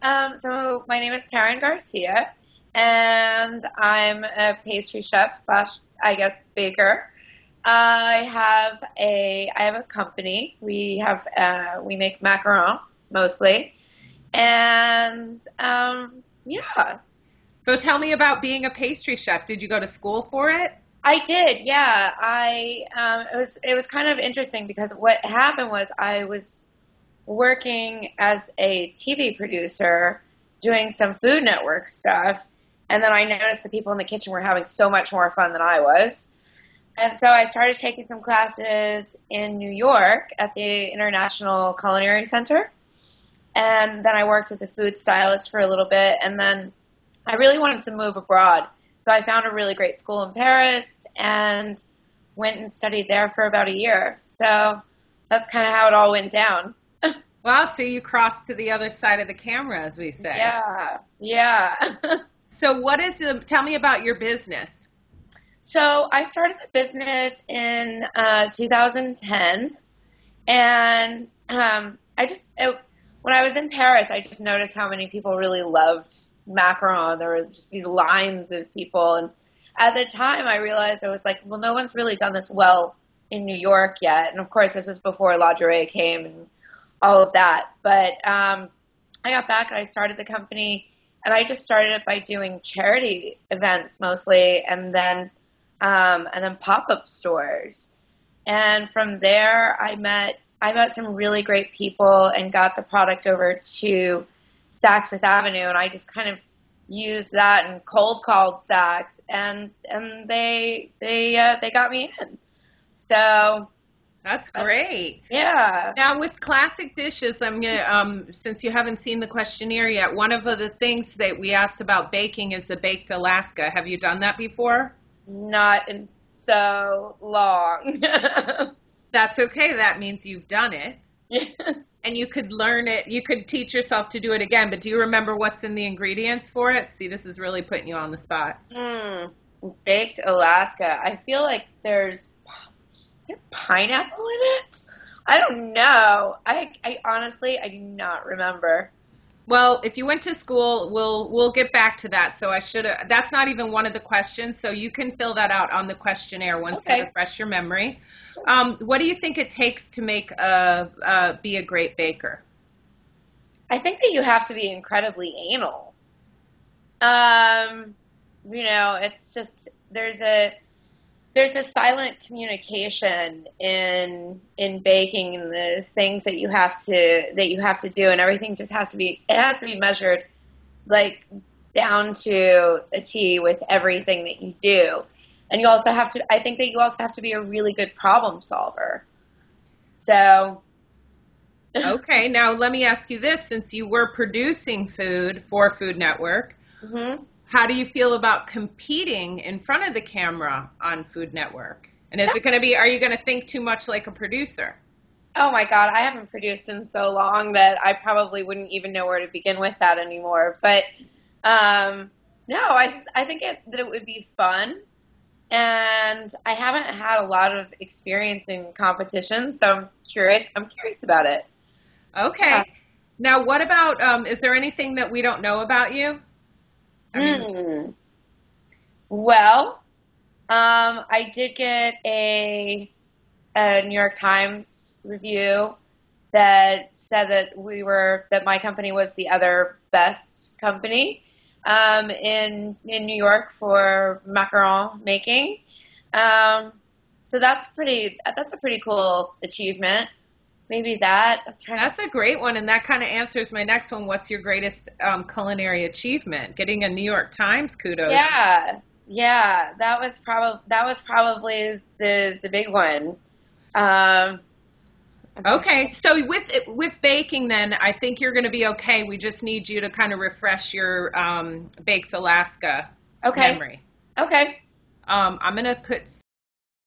So my name is Taryn Garcia, and I'm a pastry chef slash, I guess, baker. I have a company. We make macaron mostly, and yeah, So tell me about being a pastry chef. Did you go to school for it? I did. Yeah, it was kind of interesting because what happened was I was working as a TV producer doing some Food Network stuff. And then I noticed the people in the kitchen were having so much more fun than I was. And so I started taking some classes in New York at the International Culinary Center. And then I worked as a food stylist for a little bit. And then I really wanted to move abroad. So I found a really great school in Paris and went and studied there for about a year. So that's kind of how it all went down. Well, so you crossed to the other side of the camera, as we say. Yeah, yeah. So tell me about your business. So I started the business in 2010, and when I was in Paris, I just noticed how many people really loved macaron. There was just these lines of people, and at the time, I realized I was like, well, no one's really done this well in New York yet. And of course, this was before La Durée came and all of that. But I got back and I started the company, and I just started it by doing charity events mostly, and then pop-up stores. And from there, I met some really great people and got the product over to Saks Fifth Avenue, and I just kind of used that and cold called Saks, and they got me in. So That's great. yeah. Now, with classic dishes, I'm gonna since you haven't seen the questionnaire yet, one of the things that we asked about baking is the baked Alaska. Have you done that before? Not in so long. That's okay. That means you've done it. Yeah. And you could learn it. You could teach yourself to do it again. But do you remember what's in the ingredients for it? See, this is really putting you on the spot. Baked Alaska. I feel like is there pineapple in it? I don't know. I honestly, I do not remember. Well, if you went to school, we'll get back to that. So I should have. That's not even one of the questions. So you can fill that out on the questionnaire once to Okay. refresh your memory. Sure. What do you think it takes to be a great baker? I think that you have to be incredibly anal. Um, it's just there's a silent communication in baking and the things that you have to do, and everything just has to be measured like down to a T with everything that you do. And I think that you also have to be a really good problem solver. So, Okay, now let me ask you this. Since you were producing food for Food Network, mhm. how do you feel about competing in front of the camera on Food Network? And are you going to think too much like a producer? Oh my God, I haven't produced in so long that I probably wouldn't even know where to begin with that anymore. But no, I think that it would be fun, and I haven't had a lot of experience in competition, so I'm curious. I'm curious about it. Okay. Yeah. Now, what about, is there anything that we don't know about you? I mean, Hmm. Well, I did get a New York Times review that said that my company was the other best company in New York for macaron making. So that's a pretty cool achievement. Maybe that. I'm trying to. that's a great one, and that kind of answers my next one. What's your greatest culinary achievement? Getting a New York Times kudos. Yeah, yeah. That was probably the big one. Um, I'm trying Okay, so with baking, then I think you're going to be okay. We just need you to kind of refresh your baked Alaska okay. memory. Okay. I'm going to put